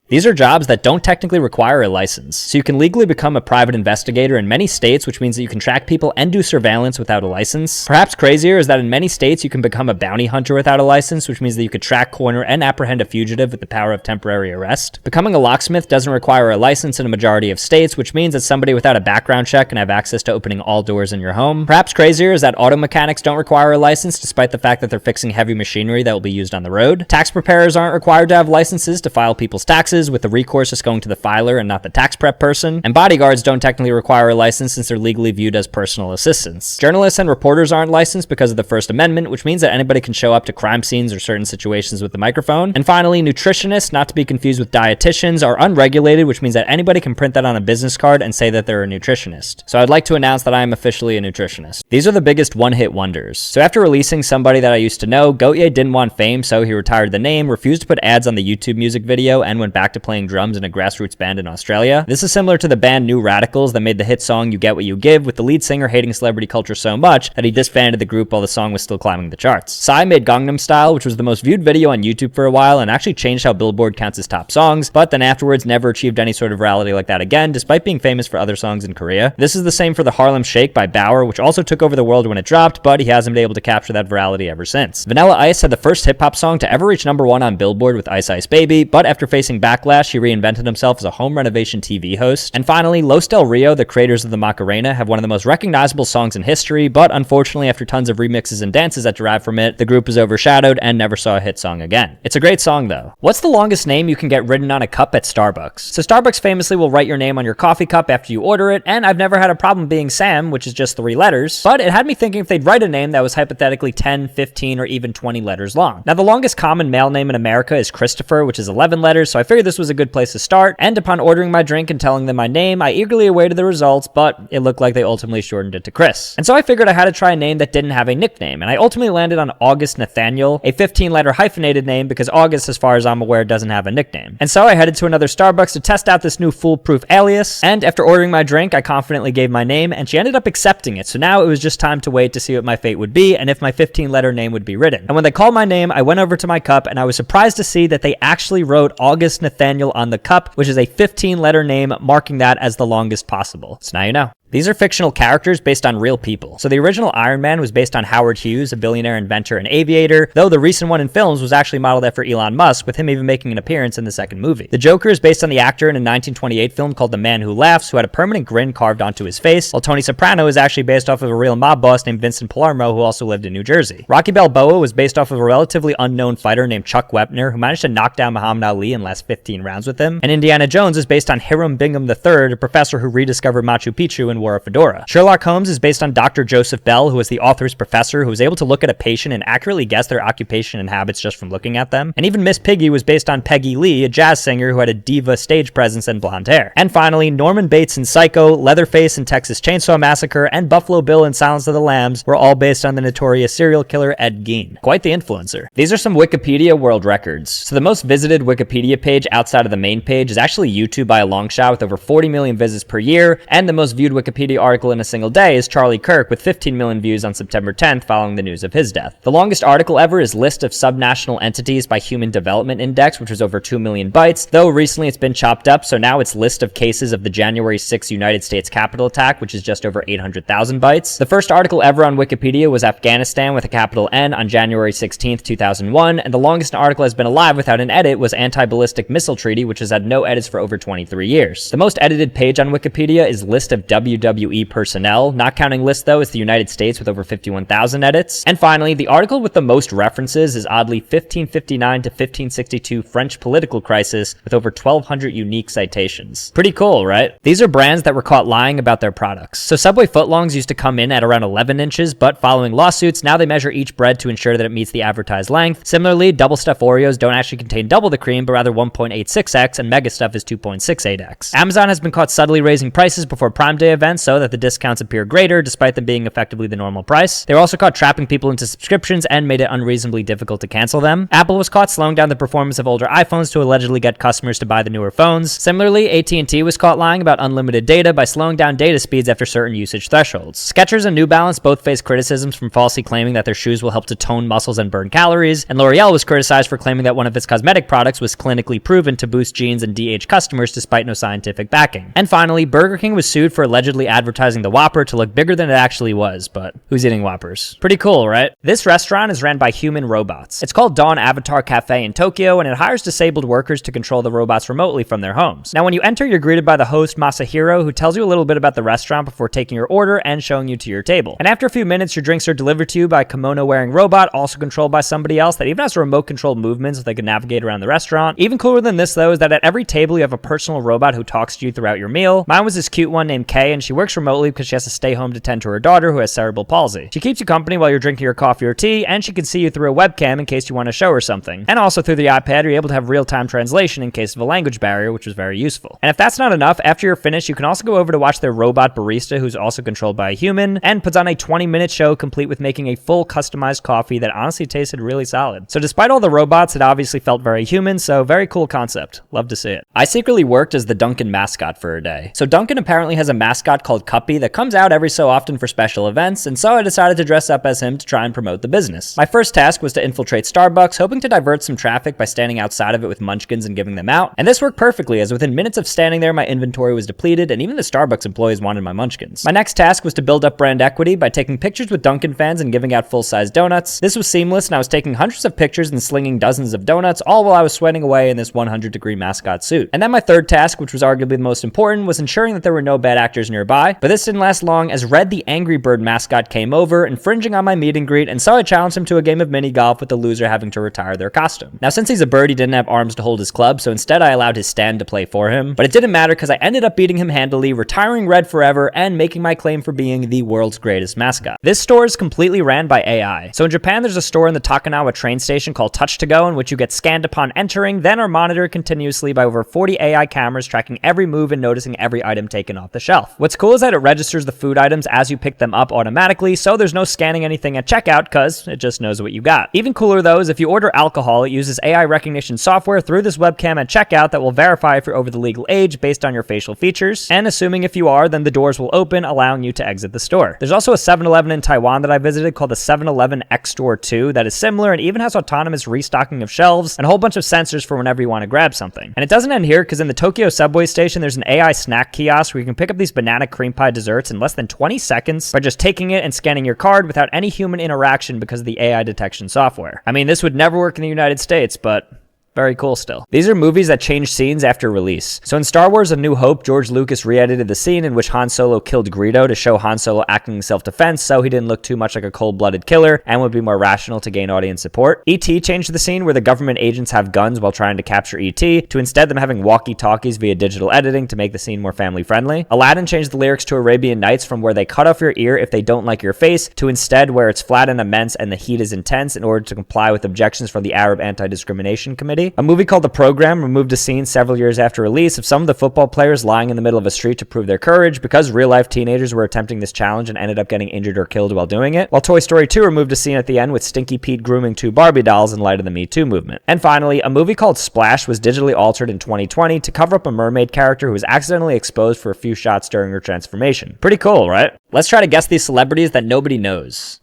These are jobs that don't technically require a license, so you can legally become a private investigator in many states, which means that you can track people and do surveillance without a license. Perhaps crazier is that in many states you can become a bounty hunter without a license, which means that you could track, corner, and apprehend a fugitive with the power of temporary arrest. Becoming a locksmith doesn't require a license in a majority of states, which means that somebody without a background check can have access to opening all doors in your home. Perhaps crazier is that auto mechanics don't require a license, despite the fact that they're fixing heavy machinery that will be used on the road. Tax preparers aren't required to have licenses to file people's taxes, with the recourse just going to the filer and not the tax prep person. And bodyguards don't technically require a license since they're legally viewed as personal assistants. Journalists and reporters aren't licensed because of the First Amendment, which means that anybody can show up to crime scenes or certain situations with the microphone. And finally, nutritionists, not to be confused with dietitians, are unregulated, which means that anybody can print that on a business card and say that they're a nutritionist. So I'd like to announce that I am officially a nutritionist. These are the biggest one-hit wonders. So after releasing Somebody That I Used to Know, Gautier didn't want fame, so he retired the name, refused to put ads on the YouTube music video, and went back to playing drums in a grassroots band in Australia. This is similar to the band New Radicals that made the hit song You Get What You Give, with the lead singer hating celebrity culture so much that he disbanded the group while the song was still climbing the charts. Psy made Gangnam Style, which was the most viewed video on YouTube for a while and actually changed how Billboard counts his top songs, but then afterwards never achieved any sort of virality like that again, despite being famous for other songs in Korea. This is the same for the Harlem Shake by Bauer, which also took over the world when it dropped, but he hasn't been able to capture that virality ever since. Vanilla Ice had the first hip-hop song to ever reach #1 on Billboard with Ice Ice Baby, but after facing backlash, he reinvented himself as a home renovation TV host. And finally, Los Del Rio, the creators of the Macarena, have one of the most recognizable songs in history, but unfortunately, after tons of remixes and dances that derive from it, the group was overshadowed and never saw a hit song again. It's a great song though. What's the longest name you can get written on a cup at Starbucks? So Starbucks famously will write your name on your coffee cup after you order it, and I've never had a problem being Sam, which is just 3 letters, but it had me thinking if they'd write a name that was hypothetically 10, 15, or even 20 letters long. Now, the longest common male name in America is Christopher, which is 11 letters, so I figured this was a good place to start, and upon ordering my drink and telling them my name, I eagerly awaited the results, but it looked like they ultimately shortened it to Chris. And so I figured I had to try a name that didn't have a nickname, and I ultimately landed on August Nathaniel, a 15-letter hyphenated name because August, as far as I'm aware, doesn't have a nickname. And so I headed to another Starbucks to test out this new foolproof alias, and after ordering my drink, I confidently gave my name, and she ended up accepting it, so now it was just time to wait to see what my fate would be and if my 15-letter name would be written. And when they called my name, I went over to my cup, and I was surprised to see that they actually wrote August Nathaniel on the cup, which is a 15-letter name, marking that as the longest possible. So now you know. These are fictional characters based on real people. So the original Iron Man was based on Howard Hughes, a billionaire inventor and aviator, though the recent one in films was actually modeled after Elon Musk, with him even making an appearance in the second movie. The Joker is based on the actor in a 1928 film called The Man Who Laughs, who had a permanent grin carved onto his face, while Tony Soprano is actually based off of a real mob boss named Vincent Palermo, who also lived in New Jersey. Rocky Balboa was based off of a relatively unknown fighter named Chuck Wepner, who managed to knock down Muhammad Ali in the last 15 rounds with him. And Indiana Jones is based on Hiram Bingham III, a professor who rediscovered Machu Picchu and wore a fedora. Sherlock Holmes is based on Dr. Joseph Bell, who was the author's professor who was able to look at a patient and accurately guess their occupation and habits just from looking at them. And even Miss Piggy was based on Peggy Lee, a jazz singer who had a diva stage presence and blonde hair. And finally, Norman Bates in Psycho, Leatherface in Texas Chainsaw Massacre, and Buffalo Bill in Silence of the Lambs were all based on the notorious serial killer Ed Gein. Quite the influencer. These are some Wikipedia world records. So the most visited Wikipedia page outside of the main page is actually YouTube by a long shot, with over 40 million visits per year, and the most viewed Wikipedia article in a single day is Charlie Kirk, with 15 million views on September 10th following the news of his death. The longest article ever is List of Subnational Entities by Human Development Index, which was over 2 million bytes, though recently it's been chopped up, so now it's List of Cases of the January 6th United States Capitol attack, which is just over 800,000 bytes. The first article ever on Wikipedia was Afghanistan with a capital N on January 16th, 2001, and the longest an article has been alive without an edit was Anti-Ballistic Missile Treaty, which has had no edits for over 23 years. The most edited page on Wikipedia is List of WWE Personnel. Not counting list though is the United States with over 51,000 edits. And finally, the article with the most references is oddly 1559 to 1562 French political crisis with over 1,200 unique citations. Pretty cool, right? These are brands that were caught lying about their products. So Subway footlongs used to come in at around 11 inches, but following lawsuits, now they measure each bread to ensure that it meets the advertised length. Similarly, double stuffed Oreos don't actually contain double the cream, but rather 1.86x, and Mega Stuff is 2.68x. Amazon has been caught subtly raising prices before Prime Day events, events so that the discounts appear greater despite them being effectively the normal price. They were also caught trapping people into subscriptions and made it unreasonably difficult to cancel them. Apple was caught slowing down the performance of older iPhones to allegedly get customers to buy the newer phones. Similarly, AT&T was caught lying about unlimited data by slowing down data speeds after certain usage thresholds. Skechers and New Balance both faced criticisms from falsely claiming that their shoes will help to tone muscles and burn calories, and L'Oreal was criticized for claiming that one of its cosmetic products was clinically proven to boost jeans and DH customers despite no scientific backing. And finally, Burger King was sued for allegedly advertising the Whopper to look bigger than it actually was, but who's eating Whoppers? Pretty cool, right? This restaurant is ran by human robots. It's called Dawn Avatar Cafe in Tokyo, and it hires disabled workers to control the robots remotely from their homes. Now, when you enter, you're greeted by the host Masahiro, who tells you a little bit about the restaurant before taking your order and showing you to your table. And after a few minutes, your drinks are delivered to you by a kimono-wearing robot, also controlled by somebody else that even has remote-controlled movements so they can navigate around the restaurant. Even cooler than this, though, is that at every table you have a personal robot who talks to you throughout your meal. Mine was this cute one named Kay, and she works remotely because she has to stay home to tend to her daughter who has cerebral palsy. She keeps you company while you're drinking your coffee or tea, and she can see you through a webcam in case you want to show her something. And also through the iPad, you're able to have real-time translation in case of a language barrier, which was very useful. And if that's not enough, after you're finished, you can also go over to watch their robot barista, who's also controlled by a human, and puts on a 20-minute show complete with making a full customized coffee that honestly tasted really solid. So despite all the robots, it obviously felt very human, so very cool concept. Love to see it. I secretly worked as the Dunkin' mascot for a day. So Dunkin' apparently has a mascot called Cuppy that comes out every so often for special events, and so I decided to dress up as him to try and promote the business. My first task was to infiltrate Starbucks, hoping to divert some traffic by standing outside of it with munchkins and giving them out. And this worked perfectly, as within minutes of standing there, my inventory was depleted, and even the Starbucks employees wanted my munchkins. My next task was to build up brand equity by taking pictures with Dunkin' fans and giving out full-size donuts. This was seamless, and I was taking hundreds of pictures and slinging dozens of donuts, all while I was sweating away in this 100-degree mascot suit. And then my third task, which was arguably the most important, was ensuring that there were no bad actors nearby. But this didn't last long, as Red the Angry Bird mascot came over, infringing on my meet and greet, and so I challenged him to a game of mini golf with the loser having to retire their costume. Now, since he's a bird, he didn't have arms to hold his club, so instead I allowed his stand to play for him. But it didn't matter because I ended up beating him handily, retiring Red forever, and making my claim for being the world's greatest mascot. This store is completely ran by AI. So in Japan, there's a store in the Takanawa train station called Touch to Go, in which you get scanned upon entering, then are monitored continuously by over 40 AI cameras tracking every move and noticing every item taken off the shelf. What's cool is that it registers the food items as you pick them up automatically, so there's no scanning anything at checkout because it just knows what you got. Even cooler though is if you order alcohol, it uses AI recognition software through this webcam at checkout that will verify if you're over the legal age based on your facial features, and assuming if you are, then the doors will open, allowing you to exit the store. There's also a 7-Eleven in Taiwan that I visited called the 7-Eleven X Store 2 that is similar and even has autonomous restocking of shelves and a whole bunch of sensors for whenever you want to grab something. And it doesn't end here, because in the Tokyo subway station, there's an AI snack kiosk where you can pick up these banana cream pie desserts in less than 20 seconds by just taking it and scanning your card without any human interaction because of the AI detection software. I mean, this would never work in the United States, but very cool still. These are movies that change scenes after release. So in Star Wars A New Hope, George Lucas re-edited the scene in which Han Solo killed Greedo to show Han Solo acting in self-defense so he didn't look too much like a cold-blooded killer and would be more rational to gain audience support. E.T. changed the scene where the government agents have guns while trying to capture E.T. to instead them having walkie-talkies via digital editing to make the scene more family-friendly. Aladdin changed the lyrics to Arabian Nights from where they cut off your ear if they don't like your face to instead where it's flat and immense and the heat is intense in order to comply with objections from the Arab Anti-Discrimination Committee. A movie called The Program removed a scene several years after release of some of the football players lying in the middle of a street to prove their courage because real-life teenagers were attempting this challenge and ended up getting injured or killed while doing it, while Toy Story 2 removed a scene at the end with Stinky Pete grooming 2 Barbie dolls in light of the Me Too movement. And finally, a movie called Splash was digitally altered in 2020 to cover up a mermaid character who was accidentally exposed for a few shots during her transformation. Pretty cool, right? Let's try to guess these celebrities that nobody knows.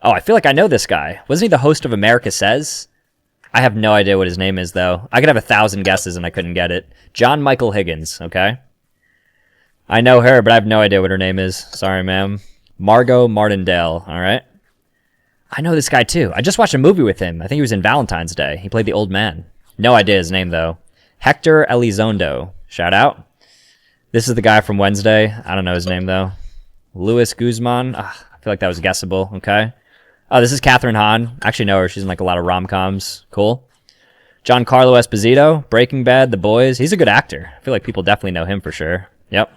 Oh, I feel like I know this guy. Wasn't he the host of America Says? I have no idea what his name is, though. I could have 1,000 guesses and I couldn't get it. John Michael Higgins, okay? I know her, but I have no idea what her name is. Sorry, ma'am. Margot Martindale, all right? I know this guy, too. I just watched a movie with him. I think he was in Valentine's Day. He played the old man. No idea his name, though. Hector Elizondo. Shout out. This is the guy from Wednesday. I don't know his name, though. Luis Guzman. I feel like that was guessable, okay? Oh, this is Catherine Hahn. I actually know her. She's in like a lot of rom-coms. Cool. Giancarlo Esposito, Breaking Bad, The Boys. He's a good actor. I feel like people definitely know him for sure. Yep.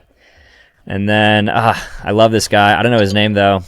And then, I love this guy. I don't know his name, though.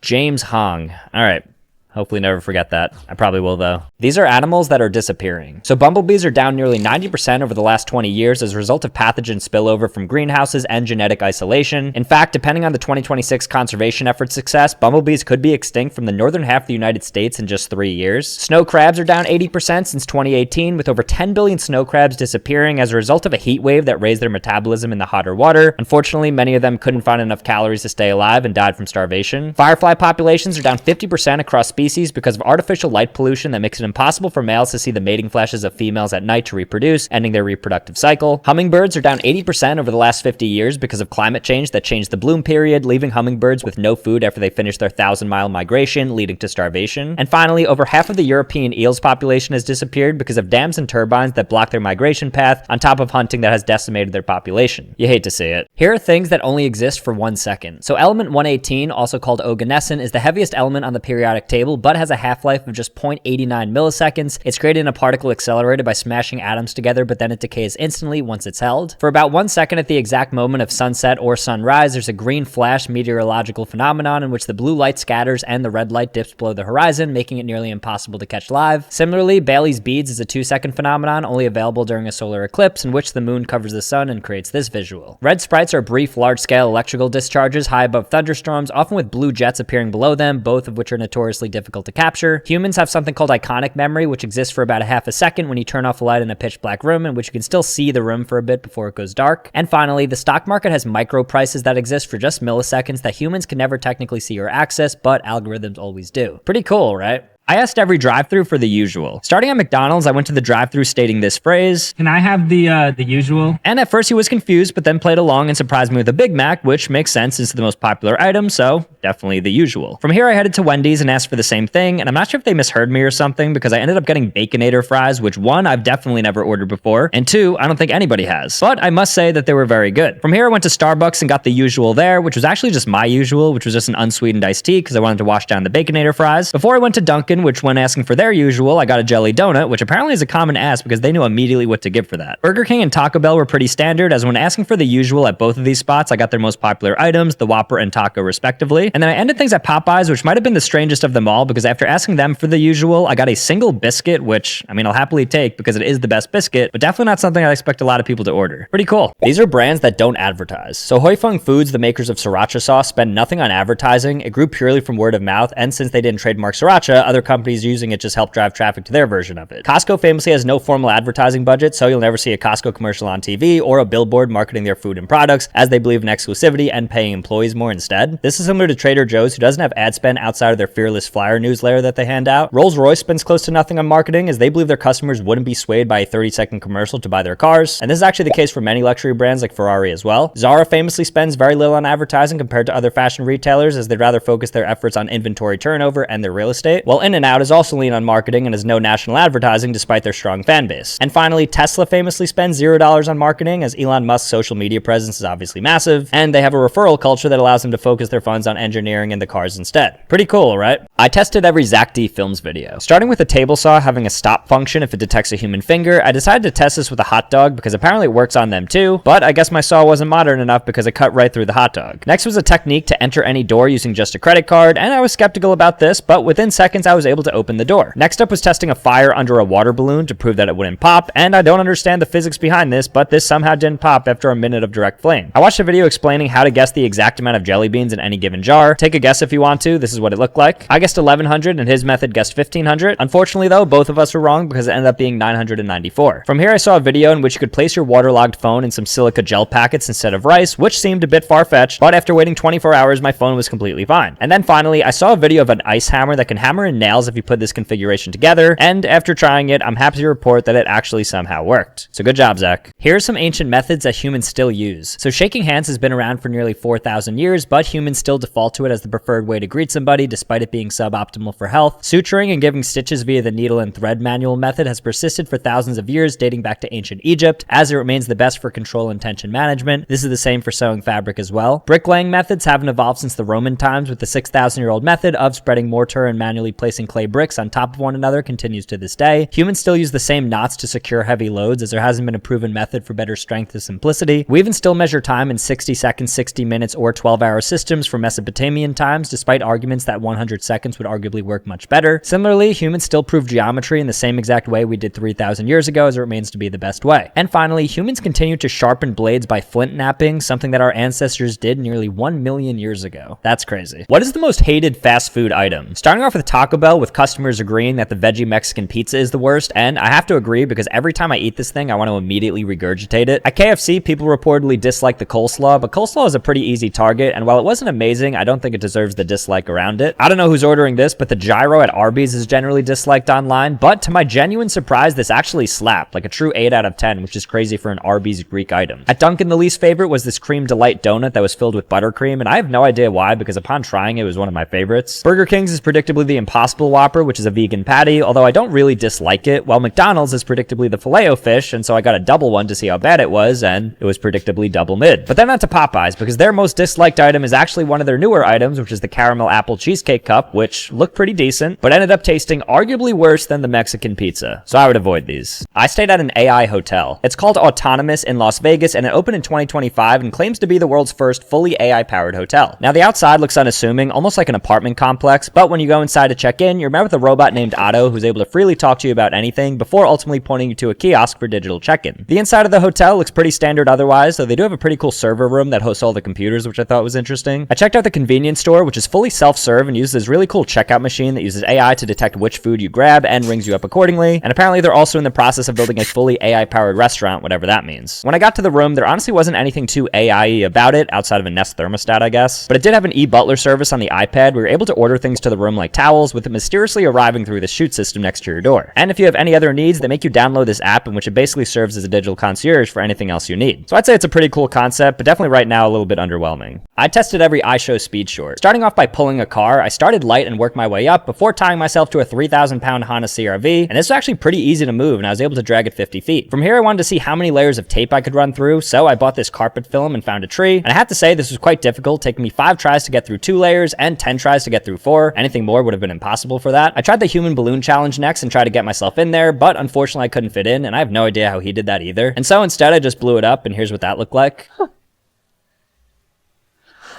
James Hong. All right. Hopefully never forget that. I probably will though. These are animals that are disappearing. So bumblebees are down nearly 90% over the last 20 years as a result of pathogen spillover from greenhouses and genetic isolation. In fact, depending on the 2026 conservation effort success, bumblebees could be extinct from the northern half of the United States in just 3 years. Snow crabs are down 80% since 2018, with over 10 billion snow crabs disappearing as a result of a heat wave that raised their metabolism in the hotter water. Unfortunately, many of them couldn't find enough calories to stay alive and died from starvation. Firefly populations are down 50% across species because of artificial light pollution that makes it impossible for males to see the mating flashes of females at night to reproduce, ending their reproductive cycle. Hummingbirds are down 80% over the last 50 years because of climate change that changed the bloom period, leaving hummingbirds with no food after they finish their 1,000-mile migration, leading to starvation. And finally, over half of the European eels population has disappeared because of dams and turbines that block their migration path, on top of hunting that has decimated their population. You hate to see it. Here are things that only exist for 1 second. So element 118, also called oganesson, is the heaviest element on the periodic table, but has a half-life of just 0.89 milliseconds. It's created in a particle accelerator by smashing atoms together, but then it decays instantly once it's held. For about 1 second at the exact moment of sunset or sunrise, there's a green flash meteorological phenomenon in which the blue light scatters and the red light dips below the horizon, making it nearly impossible to catch live. Similarly, Bailey's beads is a 2-second phenomenon, only available during a solar eclipse in which the moon covers the sun and creates this visual. Red sprites are brief, large-scale electrical discharges high above thunderstorms, often with blue jets appearing below them, both of which are notoriously difficult to capture. Humans have something called iconic memory, which exists for about a half a second when you turn off a light in a pitch black room, in which you can still see the room for a bit before it goes dark. And finally, the stock market has micro prices that exist for just milliseconds that humans can never technically see or access, but algorithms always do. Pretty cool, right? I asked every drive-thru for the usual. Starting at McDonald's, I went to the drive-thru stating this phrase, "Can I have the usual?" And at first he was confused, but then played along and surprised me with a Big Mac, which makes sense, it's the most popular item, so definitely the usual. From here, I headed to Wendy's and asked for the same thing, and I'm not sure if they misheard me or something, because I ended up getting Baconator fries, which 1, I've definitely never ordered before, and 2, I don't think anybody has. But I must say that they were very good. From here, I went to Starbucks and got the usual there, which was actually just my usual, which was just an unsweetened iced tea, because I wanted to wash down the Baconator fries. Before I went to Dunkin', which when asking for their usual, I got a jelly donut, which apparently is a common ask because they knew immediately what to give for that. Burger King and Taco Bell were pretty standard, as when asking for the usual at both of these spots, I got their most popular items, the Whopper and Taco respectively. And then I ended things at Popeyes, which might have been the strangest of them all, because after asking them for the usual, I got a single biscuit, which, I mean, I'll happily take because it is the best biscuit, but definitely not something I expect a lot of people to order. Pretty cool. These are brands that don't advertise. So Hoi Fung Foods, the makers of sriracha sauce, spend nothing on advertising. It grew purely from word of mouth, and since they didn't trademark sriracha, other companies using it just help drive traffic to their version of it. Costco famously has no formal advertising budget, so you'll never see a Costco commercial on TV or a billboard marketing their food and products, as they believe in exclusivity and paying employees more instead. This is similar to Trader Joe's, who doesn't have ad spend outside of their Fearless Flyer newsletter that they hand out. Rolls-Royce spends close to nothing on marketing, as they believe their customers wouldn't be swayed by a 30-second commercial to buy their cars, and this is actually the case for many luxury brands like Ferrari as well. Zara famously spends very little on advertising compared to other fashion retailers, as they'd rather focus their efforts on inventory turnover and their real estate, while In-N-Out is also lean on marketing and has no national advertising despite their strong fan base. And finally, Tesla famously spends $0 on marketing, as Elon Musk's social media presence is obviously massive, and they have a referral culture that allows them to focus their funds on engineering and the cars instead. Pretty cool, right? I tested every Zach D Films video. Starting with a table saw having a stop function if it detects a human finger, I decided to test this with a hot dog because apparently it works on them too, but I guess my saw wasn't modern enough because it cut right through the hot dog. Next was a technique to enter any door using just a credit card, and I was skeptical about this, but within seconds I was able to open the door. Next up was testing a fire under a water balloon to prove that it wouldn't pop, and I don't understand the physics behind this, but this somehow didn't pop after a minute of direct flame. I watched a video explaining how to guess the exact amount of jelly beans in any given jar. Take a guess if you want to. This is what it looked like. I guessed 1100 and his method guessed 1500. Unfortunately though, both of us were wrong because it ended up being 994. From here I saw a video in which you could place your waterlogged phone in some silica gel packets instead of rice, which seemed a bit far-fetched, but after waiting 24 hours my phone was completely fine. And then finally I saw a video of an ice hammer that can hammer in nails if you put this configuration together, and after trying it I'm happy to report that it actually somehow worked. So good job, Zach. Here are some ancient methods that humans still use. So shaking hands has been around for nearly 4,000 years, but humans still default to it as the preferred way to greet somebody despite it being suboptimal for health. Suturing and giving stitches via the needle and thread manual method has persisted for thousands of years, dating back to ancient Egypt, as it remains the best for control and tension management. This is the same for sewing fabric as well. Bricklaying methods haven't evolved since the Roman times, with the 6,000-year-old method of spreading mortar and manually placing placing clay bricks on top of one another continues to this day. Humans still use the same knots to secure heavy loads, as there hasn't been a proven method for better strength or simplicity. We even still measure time in 60 seconds, 60 minutes, or 12-hour systems from Mesopotamian times, despite arguments that 100 seconds would arguably work much better. Similarly, humans still prove geometry in the same exact way we did 3,000 years ago, as it remains to be the best way. And finally, humans continue to sharpen blades by flint knapping, something that our ancestors did nearly 1 million years ago. That's crazy. What is the most hated fast food item? Starting off with Taco Bell, with customers agreeing that the veggie Mexican pizza is the worst, and I have to agree because every time I eat this thing, I want to immediately regurgitate it. At KFC, people reportedly dislike the coleslaw, but coleslaw is a pretty easy target, and while it wasn't amazing, I don't think it deserves the dislike around it. I don't know who's ordering this, but the gyro at Arby's is generally disliked online, but to my genuine surprise, this actually slapped, like a true 8 out of 10, which is crazy for an Arby's Greek item. At Dunkin', the least favorite was this Cream Delight donut that was filled with buttercream, and I have no idea why, because upon trying it was one of my favorites. Burger King's is predictably the Impossible Whopper, which is a vegan patty, although I don't really dislike it, while McDonald's is predictably the Filet-O-Fish, and so I got a double one to see how bad it was, and it was predictably double mid. But then on to Popeyes, because their most disliked item is actually one of their newer items, which is the Caramel Apple Cheesecake Cup, which looked pretty decent, but ended up tasting arguably worse than the Mexican pizza, so I would avoid these. I stayed at an AI hotel. It's called Autonomous in Las Vegas, and it opened in 2025 and claims to be the world's first fully AI-powered hotel. Now, the outside looks unassuming, almost like an apartment complex, but when you go inside to check in, you're met with a robot named Otto who's able to freely talk to you about anything before ultimately pointing you to a kiosk for digital check-in. The inside of the hotel looks pretty standard otherwise, though they do have a pretty cool server room that hosts all the computers, which I thought was interesting. I checked out the convenience store, which is fully self-serve and uses this really cool checkout machine that uses AI to detect which food you grab and rings you up accordingly, and apparently they're also in the process of building a fully AI-powered restaurant, whatever that means. When I got to the room, there honestly wasn't anything too AI-y about it, outside of a Nest thermostat, I guess, but it did have an e-butler service on the iPad. We were able to order things to the room like towels, with it mysteriously arriving through the chute system next to your door. And if you have any other needs, they make you download this app, in which it basically serves as a digital concierge for anything else you need. So I'd say it's a pretty cool concept, but definitely right now a little bit underwhelming. I tested every iShow speed short. Starting off by pulling a car, I started light and worked my way up before tying myself to a 3,000-pound Honda CR-V, and this was actually pretty easy to move, and I was able to drag it 50 feet. From here, I wanted to see how many layers of tape I could run through, so I bought this carpet film and found a tree, and I have to say this was quite difficult, taking me 5 tries to get through 2 layers and 10 tries to get through 4. Anything more would have been impossible for that. I tried the human balloon challenge next and tried to get myself in there, but unfortunately I couldn't fit in, and I have no idea how he did that either. And so instead I just blew it up, and here's what that looked like.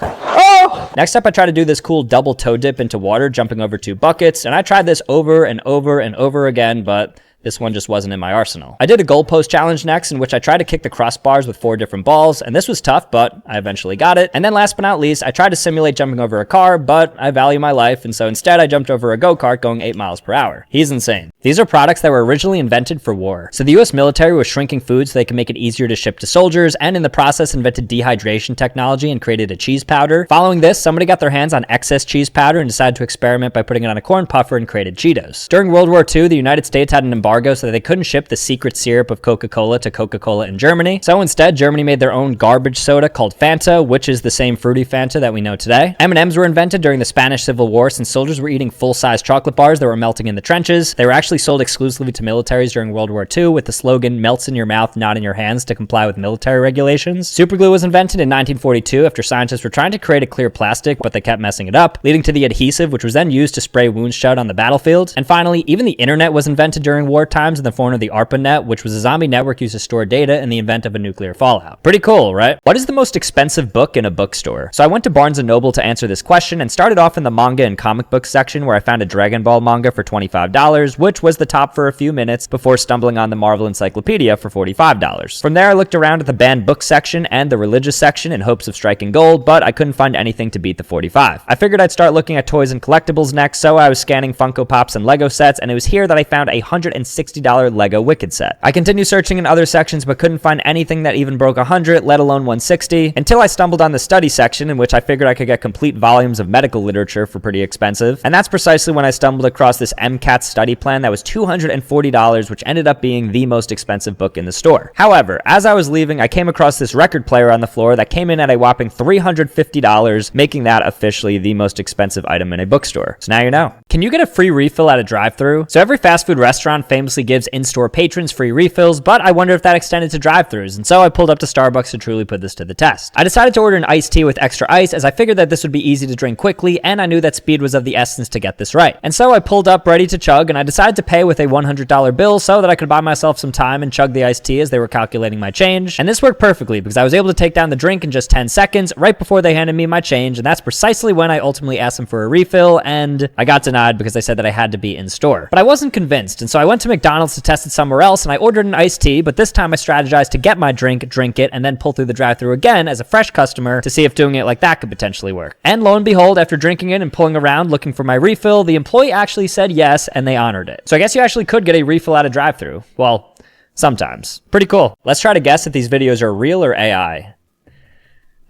Oh! Next up, I tried to do this cool double toe dip into water, jumping over 2 buckets, and I tried this over and over and over again, but this one just wasn't in my arsenal. I did a goalpost challenge next, in which I tried to kick the crossbars with 4 different balls, and this was tough, but I eventually got it. And then last but not least, I tried to simulate jumping over a car, but I value my life, and so instead I jumped over a go-kart going 8 miles per hour. He's insane. These are products that were originally invented for war. So the US military was shrinking food so they could make it easier to ship to soldiers, and in the process invented dehydration technology and created a cheese powder. Following this, somebody got their hands on excess cheese powder and decided to experiment by putting it on a corn puffer and created Cheetos. During World War II, the United States had an embargo so that they couldn't ship the secret syrup of Coca-Cola to Coca-Cola in Germany. So instead, Germany made their own garbage soda called Fanta, which is the same fruity Fanta that we know today. M&Ms were invented during the Spanish Civil War, since soldiers were eating full-size chocolate bars that were melting in the trenches. They were actually sold exclusively to militaries during World War II with the slogan, "Melts in your mouth, not in your hands," to comply with military regulations. Superglue was invented in 1942 after scientists were trying to create a clear plastic, but they kept messing it up, leading to the adhesive, which was then used to spray wounds shut on the battlefield. And finally, even the internet was invented during war times in the form of the ARPANET, which was a zombie network used to store data in the event of a nuclear fallout. Pretty cool, right? What is the most expensive book in a bookstore? So I went to Barnes & Noble to answer this question and started off in the manga and comic book section, where I found a Dragon Ball manga for $25, which was the top for a few minutes before stumbling on the Marvel Encyclopedia for $45. From there, I looked around at the banned book section and the religious section in hopes of striking gold, but I couldn't find anything to beat the $45. I figured I'd start looking at toys and collectibles next, so I was scanning Funko Pops and Lego sets, and it was here that I found a $160 Lego Wicked set. I continued searching in other sections but couldn't find anything that even broke 100, let alone 160, until I stumbled on the study section, in which I figured I could get complete volumes of medical literature for pretty expensive. And that's precisely when I stumbled across this MCAT study plan that was $240, which ended up being the most expensive book in the store. However, as I was leaving, I came across this record player on the floor that came in at a whopping $350, making that officially the most expensive item in a bookstore. So now you know. Can you get a free refill at a drive-thru? So every fast food restaurant famously famously gives in-store patrons free refills, but I wonder if that extended to drive-thrus, and so I pulled up to Starbucks to truly put this to the test. I decided to order an iced tea with extra ice as I figured that this would be easy to drink quickly, and I knew that speed was of the essence to get this right. And so I pulled up ready to chug, and I decided to pay with a $100 bill so that I could buy myself some time and chug the iced tea as they were calculating my change. And this worked perfectly because I was able to take down the drink in just 10 seconds right before they handed me my change, and that's precisely when I ultimately asked them for a refill, and I got denied because they said that I had to be in store. But I wasn't convinced, and so I went to McDonald's to test it somewhere else, and I ordered an iced tea, but this time I strategized to get my drink it, and then pull through the drive-thru again as a fresh customer to see if doing it like that could potentially work. And lo and behold, after drinking it and pulling around looking for my refill, the employee actually said yes, and they honored it. So I guess you actually could get a refill at a drive-thru. Well, sometimes. Pretty cool. Let's try to guess if these videos are real or AI. All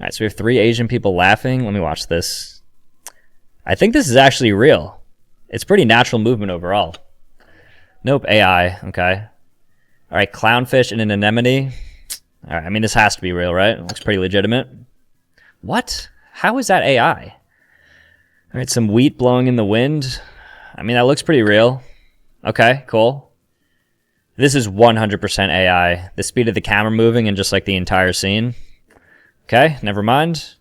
right, so we have 3 Asian people laughing. Let me watch this. I think this is actually real. It's pretty natural movement overall. Nope, AI. Okay. All right, clownfish in an anemone. All right, I mean, this has to be real, right? It looks pretty legitimate. What? How is that AI? All right, some wheat blowing in the wind. I mean, that looks pretty real. Okay, cool. This is 100% AI. The speed of the camera moving and just like the entire scene. Okay, never mind.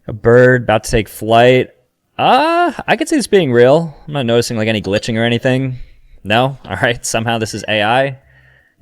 A bird about to take flight. I could see this being real. I'm not noticing like any glitching or anything. No? All right, somehow this is AI.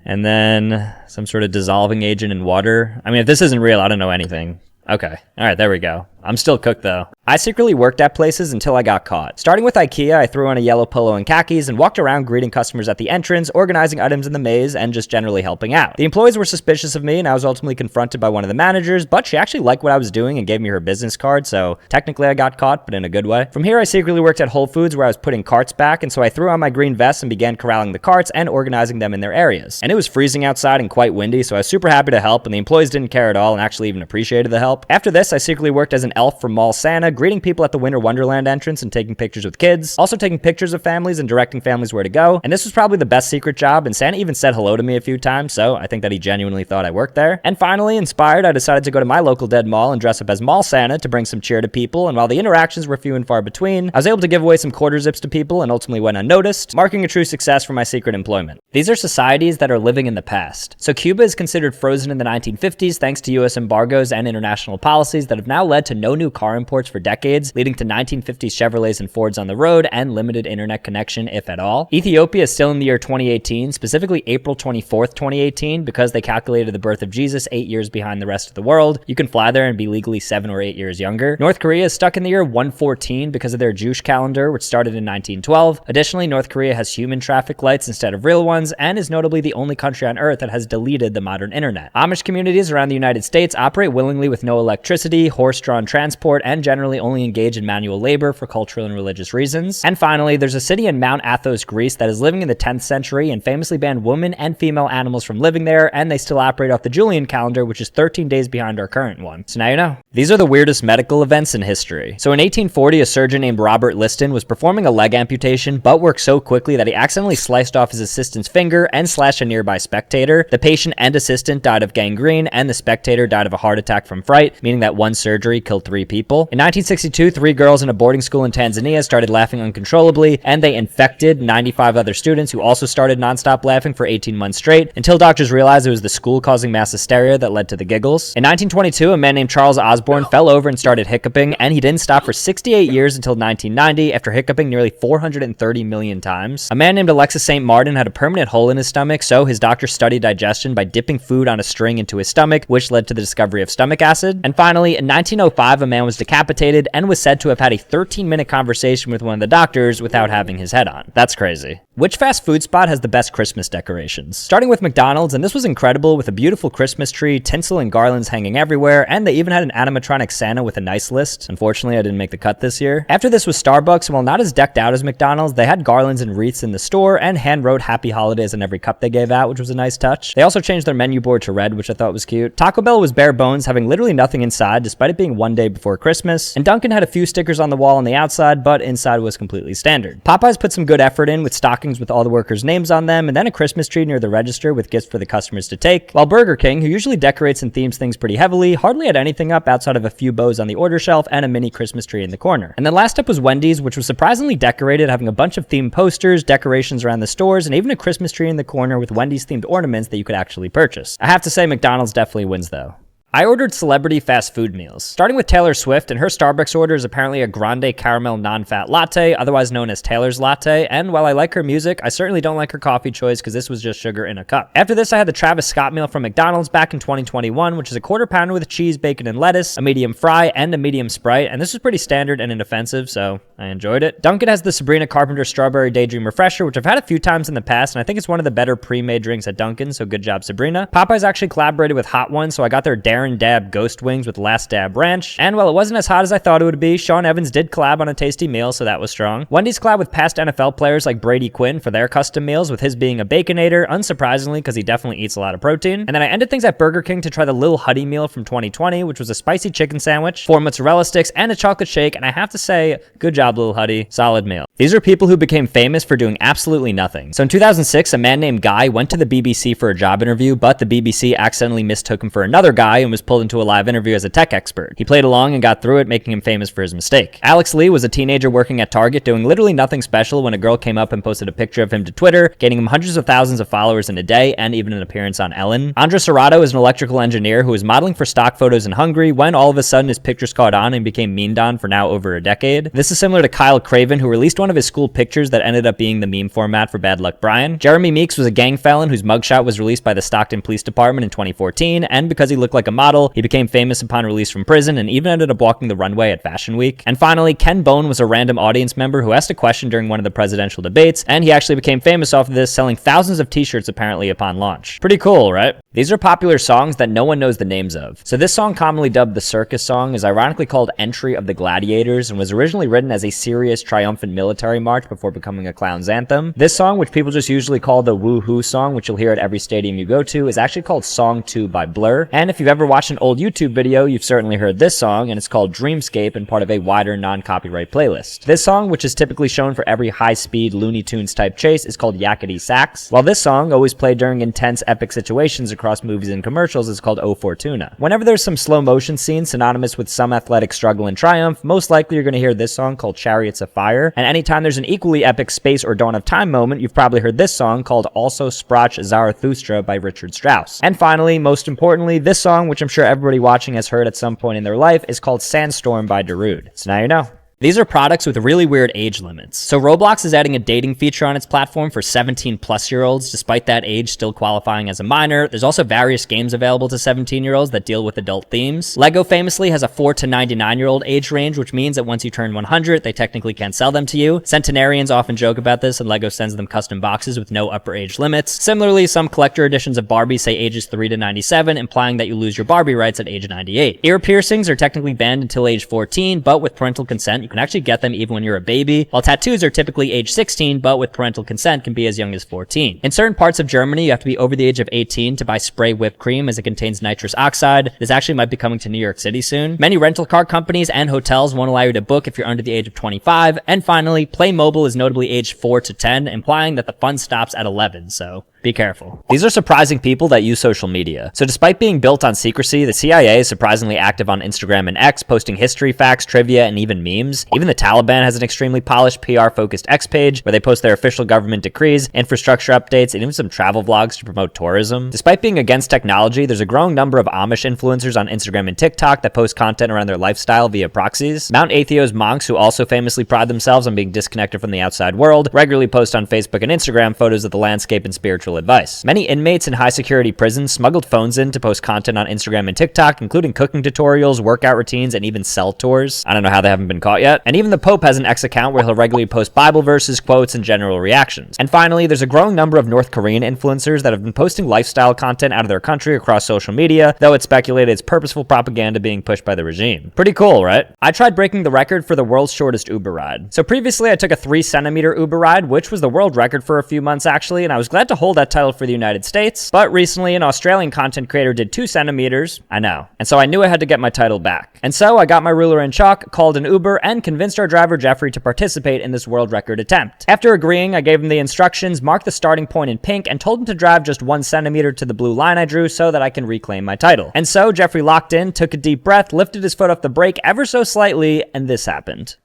And then some sort of dissolving agent in water. I mean, if this isn't real, I don't know anything. Okay. All right, there we go. I'm still cooked though. I secretly worked at places until I got caught. Starting with IKEA, I threw on a yellow polo and khakis and walked around greeting customers at the entrance, organizing items in the maze, and just generally helping out. The employees were suspicious of me, and I was ultimately confronted by one of the managers, but she actually liked what I was doing and gave me her business card, so technically I got caught, but in a good way. From here, I secretly worked at Whole Foods where I was putting carts back, and so I threw on my green vest and began corralling the carts and organizing them in their areas. And it was freezing outside and quite windy, so I was super happy to help, and the employees didn't care at all and actually even appreciated the help. After this, I secretly worked as an elf for Mall Santa, greeting people at the Winter Wonderland entrance and taking pictures with kids, also taking pictures of families and directing families where to go. And this was probably the best secret job, and Santa even said hello to me a few times, so I think that he genuinely thought I worked there. And finally, inspired, I decided to go to my local dead mall and dress up as Mall Santa to bring some cheer to people, and while the interactions were few and far between, I was able to give away some quarter zips to people and ultimately went unnoticed, marking a true success for my secret employment. These are societies that are living in the past. So Cuba is considered frozen in the 1950s thanks to US embargoes and international policies that have now led to no new car imports for decades, leading to 1950s Chevrolets and Fords on the road and limited internet connection, if at all. Ethiopia is still in the year 2018, specifically April 24th, 2018, because they calculated the birth of Jesus 8 years behind the rest of the world. You can fly there and be legally 7 or 8 years younger. North Korea is stuck in the year 114 because of their Jewish calendar, which started in 1912. Additionally, North Korea has human traffic lights instead of real ones, and is notably the only country on Earth that has deleted the modern internet. Amish communities around the United States operate willingly with no electricity, horse-drawn transport, and generally only engage in manual labor for cultural and religious reasons. And finally, there's a city in Mount Athos, Greece that is living in the 10th century and famously banned women and female animals from living there, and they still operate off the Julian calendar, which is 13 days behind our current one. So now you know. These are the weirdest medical events in history. So in 1840, a surgeon named Robert Liston was performing a leg amputation, but worked so quickly that he accidentally sliced off his assistant's finger and slashed a nearby spectator. The patient and assistant died of gangrene, and the spectator died of a heart attack from fright, meaning that one surgery killed 3 people. In 1962, 3 girls in a boarding school in Tanzania started laughing uncontrollably, and they infected 95 other students who also started nonstop laughing for 18 months straight, until doctors realized it was the school causing mass hysteria that led to the giggles. In 1922, a man named Charles Osborne fell over and started hiccuping, and he didn't stop for 68 years until 1990 after hiccuping nearly 430 million times. A man named Alexis St. Martin had a permanent hole in his stomach, so his doctor studied digestion by dipping food on a string into his stomach, which led to the discovery of stomach acid. And finally, in 1905, a man was decapitated and was said to have had a 13-minute conversation with one of the doctors without having his head on. That's crazy. Which fast food spot has the best Christmas decorations? Starting with McDonald's, and this was incredible with a beautiful Christmas tree, tinsel and garlands hanging everywhere, and they even had an animatronic Santa with a nice list. Unfortunately, I didn't make the cut this year. After this was Starbucks, and while not as decked out as McDonald's, they had garlands and wreaths in the store and hand-wrote Happy Holidays on every cup they gave out, which was a nice touch. They also changed their menu board to red, which I thought was cute. Taco Bell was bare bones, having literally nothing inside, despite it being one day before Christmas. And Dunkin' had a few stickers on the wall on the outside, but inside was completely standard. Popeyes put some good effort in with stocking stockings with all the workers' names on them, and then a Christmas tree near the register with gifts for the customers to take. While Burger King, who usually decorates and themes things pretty heavily, hardly had anything up outside of a few bows on the order shelf and a mini Christmas tree in the corner. And then last up was Wendy's, which was surprisingly decorated, having a bunch of themed posters, decorations around the stores, and even a Christmas tree in the corner with Wendy's themed ornaments that you could actually purchase. I have to say McDonald's definitely wins though. I ordered celebrity fast food meals, starting with Taylor Swift, and her Starbucks order is apparently a grande caramel non-fat latte, otherwise known as Taylor's Latte, and while I like her music, I certainly don't like her coffee choice because this was just sugar in a cup. After this, I had the Travis Scott meal from McDonald's back in 2021, which is a quarter pounder with cheese, bacon, and lettuce, a medium fry, and a medium Sprite, and this was pretty standard and inoffensive, so I enjoyed it. Dunkin' has the Sabrina Carpenter Strawberry Daydream Refresher, which I've had a few times in the past, and I think it's one of the better pre-made drinks at Dunkin', so good job, Sabrina. Popeyes actually collaborated with Hot Ones, so I got their Darren Dab Ghost Wings with Last Dab Ranch, and while it wasn't as hot as I thought it would be, Sean Evans did collab on a tasty meal, so that was strong. Wendy's collab with past NFL players like Brady Quinn for their custom meals, with his being a Baconator, unsurprisingly because he definitely eats a lot of protein. And then I ended things at Burger King to try the Lil Huddy meal from 2020, which was a spicy chicken sandwich, 4 mozzarella sticks, and a chocolate shake, and I have to say, good job Lil Huddy, solid meal. These are people who became famous for doing absolutely nothing. So in 2006, a man named Guy went to the BBC for a job interview, but the BBC accidentally mistook him for another guy and was pulled into a live interview as a tech expert. He played along and got through it, making him famous for his mistake. Alex Lee was a teenager working at Target doing literally nothing special when a girl came up and posted a picture of him to Twitter, gaining him hundreds of thousands of followers in a day and even an appearance on Ellen. Andres Serrato is an electrical engineer who was modeling for stock photos in Hungary when all of a sudden his pictures caught on and became memed on for now over a decade. This is similar to Kyle Craven, who released one of his school pictures that ended up being the meme format for Bad Luck Brian. Jeremy Meeks was a gang felon whose mugshot was released by the Stockton Police Department in 2014, and because he looked like a model, he became famous upon release from prison and even ended up walking the runway at Fashion Week. And finally, Ken Bone was a random audience member who asked a question during one of the presidential debates, and he actually became famous off of this, selling thousands of t-shirts apparently upon launch. Pretty cool, right? These are popular songs that no one knows the names of. So this song, commonly dubbed the circus song, is ironically called Entry of the Gladiators and was originally written as a serious, triumphant military march before becoming a clown's anthem. This song, which people just usually call the woo-hoo song, which you'll hear at every stadium you go to, is actually called Song 2 by Blur. And if you've ever watched an old YouTube video, you've certainly heard this song, and it's called Dreamscape and part of a wider non-copyright playlist. This song, which is typically shown for every high-speed Looney Tunes type chase, is called Yakety Sax, while this song, always played during intense epic situations across movies and commercials, is called O Fortuna. Whenever there's some slow motion scene synonymous with some athletic struggle and triumph, most likely you're going to hear this song called Chariots of Fire, and anytime there's an equally epic space or dawn of time moment, you've probably heard this song called Also Sprach Zarathustra by Richard Strauss. And finally, most importantly, this song, which I'm sure everybody watching has heard at some point in their life, is called Sandstorm by Darude. So now you know. These are products with really weird age limits. So Roblox is adding a dating feature on its platform for 17-plus-year-olds, despite that age still qualifying as a minor. There's also various games available to 17-year-olds that deal with adult themes. Lego famously has a 4 to 99-year-old age range, which means that once you turn 100, they technically can't sell them to you. Centenarians often joke about this, and Lego sends them custom boxes with no upper age limits. Similarly, some collector editions of Barbie say ages 3 to 97, implying that you lose your Barbie rights at age 98. Ear piercings are technically banned until age 14, but with parental consent, you can actually get them even when you're a baby, while tattoos are typically age 16, but with parental consent can be as young as 14. In certain parts of Germany, you have to be over the age of 18 to buy spray whipped cream as it contains nitrous oxide. This actually might be coming to New York City soon. Many rental car companies and hotels won't allow you to book if you're under the age of 25. And finally, Playmobil is notably aged 4 to 10, implying that the fun stops at 11, so be careful. These are surprising people that use social media. So despite being built on secrecy, the CIA is surprisingly active on Instagram and X, posting history, facts, trivia, and even memes. Even the Taliban has an extremely polished PR-focused X page where they post their official government decrees, infrastructure updates, and even some travel vlogs to promote tourism. Despite being against technology, there's a growing number of Amish influencers on Instagram and TikTok that post content around their lifestyle via proxies. Mount Atheo's monks, who also famously pride themselves on being disconnected from the outside world, regularly post on Facebook and Instagram photos of the landscape and spiritual advice. Many inmates in high-security prisons smuggled phones in to post content on Instagram and TikTok, including cooking tutorials, workout routines, and even cell tours. I don't know how they haven't been caught yet. And even the Pope has an X account where he'll regularly post Bible verses, quotes, and general reactions. And finally, there's a growing number of North Korean influencers that have been posting lifestyle content out of their country across social media, though it's speculated it's purposeful propaganda being pushed by the regime. Pretty cool, right? I tried breaking the record for the world's shortest Uber ride. So previously, I took a 3-centimeter Uber ride, which was the world record for a few months actually, and I was glad to hold that that title for the United States, but recently an Australian content creator did 2 centimeters. I know. And so I knew I had to get my title back. And so I got my ruler and chalk, called an Uber, and convinced our driver Jeffrey to participate in this world record attempt. After agreeing, I gave him the instructions, marked the starting point in pink, and told him to drive just 1 centimeter to the blue line I drew so that I can reclaim my title. And so Jeffrey locked in, took a deep breath, lifted his foot off the brake ever so slightly, and this happened.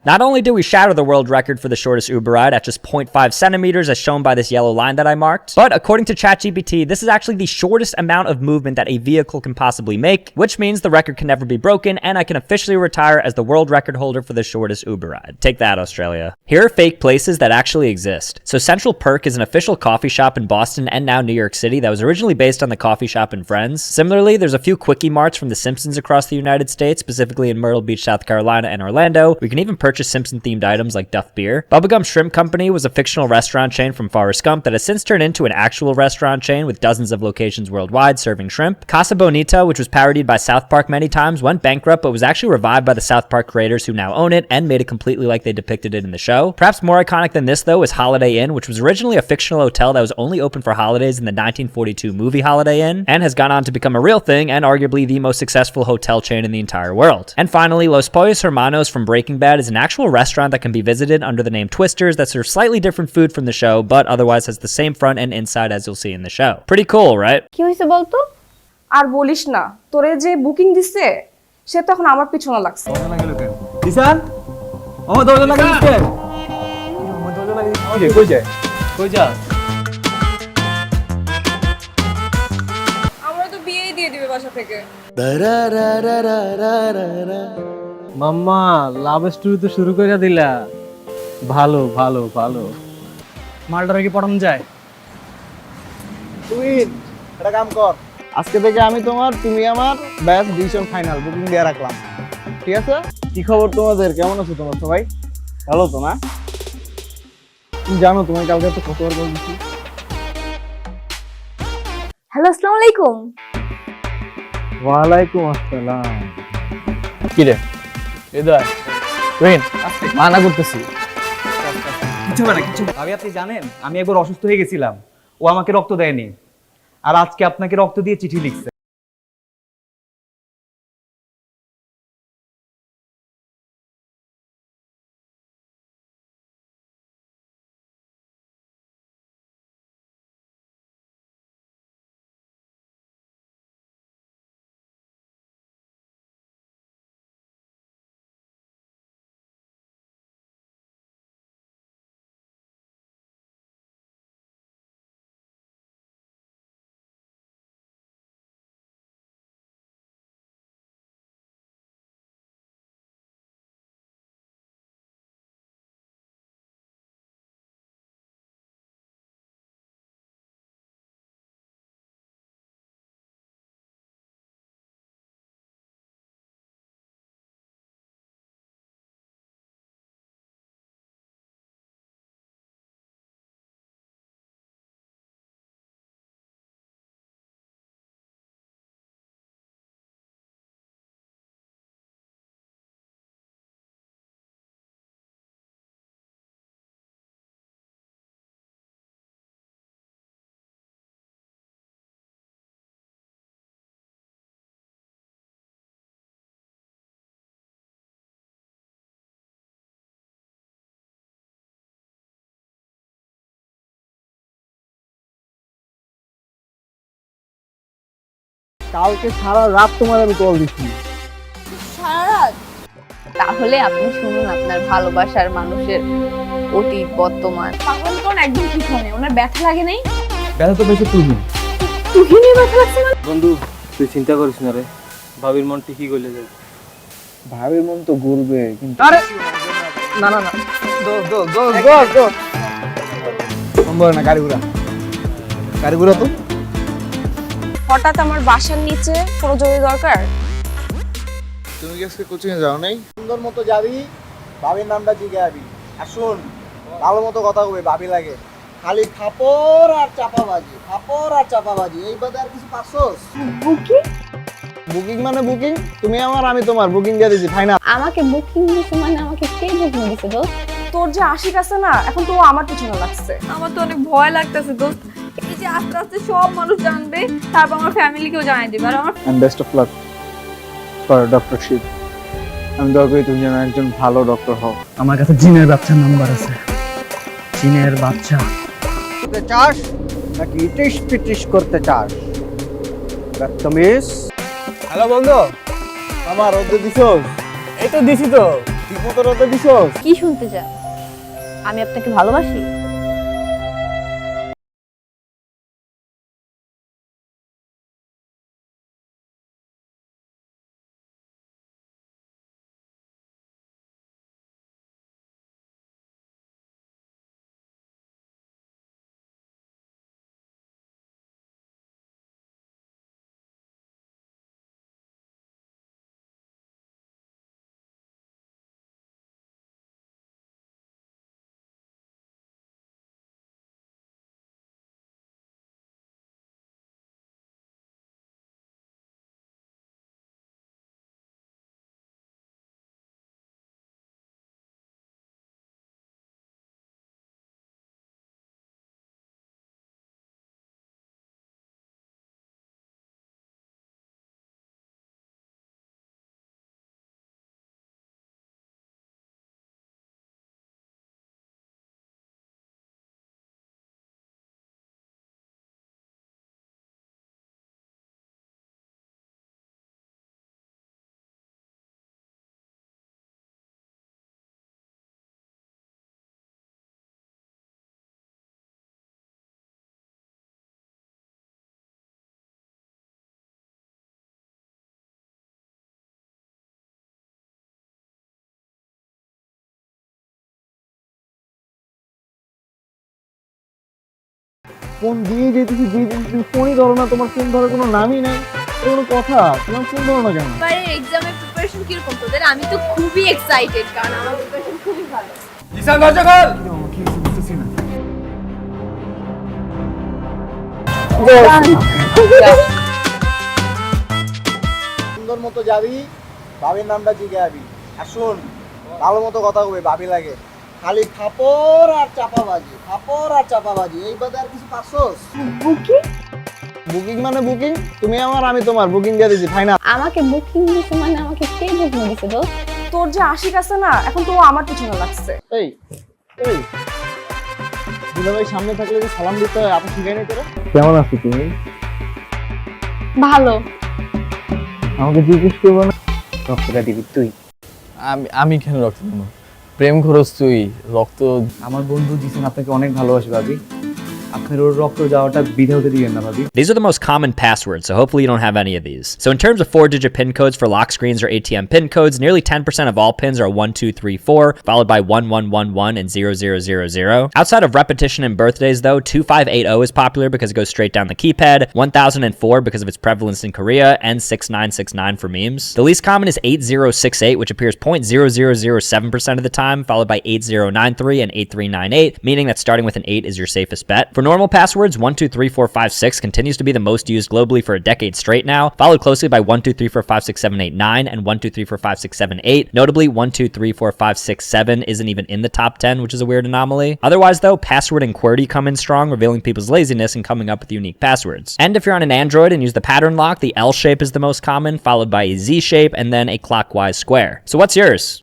Not only did we shatter the world record for the shortest Uber ride at just 0.5 centimeters as shown by this yellow line that I marked, but according to ChatGPT, this is actually the shortest amount of movement that a vehicle can possibly make, which means the record can never be broken and I can officially retire as the world record holder for the shortest Uber ride. Take that, Australia. Here are fake places that actually exist. So Central Perk is an official coffee shop in Boston and now New York City that was originally based on the coffee shop in Friends. Similarly, there's a few quickie marts from The Simpsons across the United States, specifically in Myrtle Beach, South Carolina and Orlando. We can even purchase Simpson-themed items like Duff Beer. Bubblegum Shrimp Company was a fictional restaurant chain from Forrest Gump that has since turned into an actual restaurant chain with dozens of locations worldwide serving shrimp. Casa Bonita, which was parodied by South Park many times, went bankrupt but was actually revived by the South Park creators who now own it and made it completely like they depicted it in the show. Perhaps more iconic than this though is Holiday Inn, which was originally a fictional hotel that was only open for holidays in the 1942 movie Holiday Inn and has gone on to become a real thing and arguably the most successful hotel chain in the entire world. And finally, Los Pollos Hermanos from Breaking Bad is an actual restaurant that can be visited under the name Twisters that serves slightly different food from the show, but otherwise has the same front and inside as you'll see in the show. Pretty cool, right? কি হইছে বলতো? আর বলিস না, তোরে যে booking দিছে সে তো এখন আমার পিছনে লাগছে। দিশান ও দরজা লাগা দিছে। ও দরজা লাগা দিছে। কই যায়? কই যা? আমরা তো বিয়েই দিয়ে দিবে বাসা থেকে। মাম্মা লাভ স্টোরি তো শুরু করে দিলা। ভালো ভালো ভালো। মালটারে কি পড়ানো যায়? তুই একটা কাম কর, আজকে থেকে আমি তোমার, তুমি আমার, ব্যাস ডিসিশন ফাইনাল, বুকিং দিয়ে রাখলাম। ঠিক আছে? কি খবর তোমাদের, কেমন আছো তোমরা সবাই? ভালো তো না? তুমি জানো তোমার কালকে তো কতবার কল দিছি। হ্যালো, আসসালামু আলাইকুম। ওয়ালাইকুম আসসালাম। কি রে? এদাই। তুই মানা করতেছি। কিছু না কিছু। ভাবি আপনি জানেন আমি একবার অসুস্থ হয়ে গেছিলাম, ও আমাকে রক্ত দেয়নি, আর আজকে আপনাকে রক্ত দিয়ে চিঠি লিখছে। কালকে সারা রাত তোমার আমি কল দিচ্ছি। সারা রাত? তাহলে আপনি শুনুন আপনার ভালোবাসার মানুষের অতীত বর্তমান। পাগল কোন একদম ঠিক হয় না, ওনার ব্যথা লাগে নাই? ব্যথা তো বেশি তুহিন। তুহিনের ব্যথা লাগছে মানে? বন্ধু তুই চিন্তা করিস না রে, ভাবির মন ঠিকই গলে যাবে। ভাবির মন তো ঘুরবে কিন্তু। আরে না না না, সম্ভব না, গাড়ি ঘুরা তো। হঠাৎ আমার বাসার নিচে কোনো জরুরি দরকার? তুমি কি আজকে কোচিং এ যাও নাই? সুন্দর মতো যাবি, ভাবির নামটা জিজ্ঞাসি। আর শুন, ভালো মতো কথা কবে, ভাবি লাগে। খালি থাপড় আর চাপাবাজি, এই বাদে আর কিছু পাচ্ছস? বুকিং মানে বুকিং, তুমি আমার আমি তোমার, বুকিং দিয়ে দিছি ফাইনাল। আমাকে বুকিং দিছে মানে আমাকে কে বুকিং দিছে দোস্ত? তোর যে আশিক আছে না, এখন তো আমার পিছনে লাগছে। আমার তো অনেক ভয় লাগতেছে দোস্ত। এই যে আস্তে আস্তে সব মানুষ জানবে, তারপর আমার ফ্যামিলিকেও জানাই দিবে। আর আমার and best of luck for doctorship. আমি দোয়া করি তুমি যেন একজন ভালো ডক্টর হও। আমার কাছে জিনের বাচ্চার নাম্বার আছে। জিনের বাচ্চা। করতে চাস নাকি ইটিস পিটিস করতে চাস? বদতমিজ। হ্যালো বন্ধু, আমার রোদে দিছস? এই তো দিছি তো। ঠিক মতো রোদে দিছস? কি শুনতে চান? আমি আপনাকে ভালোবাসি। ফোন দিয়ে যেতেছি ফোনই ধরো না, তোমার ফোন ধরার কোনো নামই নাই। কোনো কথা, তোমার ফোন ধরো না কেন? এবারে এক্সামের প্রিপারেশন কিরকম তোদের? আমি তো খুবই এক্সাইটেড, কারণ আমার প্রিপারেশন খুবই ভালো। জিসান দরজা খোল। সুন্দর মতো যাবি, ভাবির নামটা জিজ্ঞাবি। আর শোন, ভালো মতো কথা কবে, ভাবি লাগে। খালি ফাপড় আর চাপাবাজি, ফাপড় আর চাপাবাজি, এই বাদে আর কিছু পাচ্ছস? বুকিং মানে বুকিং, তুমি আমার আমি তোমার, বুকিং দিয়ে দিছি ফাইনাল। আমাকে বুকিং দিছে মানে আমাকে কে বুকিং দিছে দোস্ত? তোর যে আশিক আছে না, এখন তো আমার পিছনে লাগছে। এই এই দুলাভাই সামনে থাকলে যে সালাম দিতে হয়, আপনি শিখাই নাই তোরা? কেমন আছো তুমি? ভালো। আমাকে জিজ্ঞেস করবো না? রক্তটা দিবি তুই। আমি কেন রক্ত দেবো? প্রেম খরচ তুই, রক্ত। আমার বন্ধু জিসান আপনাকে অনেক ভালোবাসে ভাবি। আপনার ওর রক্ত যাওয়াটা বিধে হতে দিবেন না ভাবি। These are the most common passwords, so hopefully you don't have any of these. So in terms of 4-digit PIN codes for lock screens or ATM PIN codes, nearly 10% of all PINs are 1, 2, 3, 4, followed by 1, 1, 1, 1, and 0, 0, 0, 0. Outside of repetition and birthdays though, 2580 is popular because it goes straight down the keypad, 1004 because of its prevalence in Korea, and 6969 for memes. The least common is 8068, which appears 0.0007% of the time, followed by 8093 and 8398, meaning that starting with an 8 is your safest bet. For normal passwords, 1, 2, 3, 4, 5, 6 continues to be the most used globally for a decade straight now, followed closely by 1, 2, 3, 4, 5, 6, 7, 8, 9, and 1, 2, 3, 4, 5, 6, 7, 8. Notably, 1, 2, 3, 4, 5, 6, 7 isn't even in the top 10, which is a weird anomaly. Otherwise though, password and QWERTY come in strong, revealing people's laziness in coming up with unique passwords. And if you're on an Android and use the pattern lock, the L shape is the most common, followed by a Z shape, and then a clockwise square. So what's yours?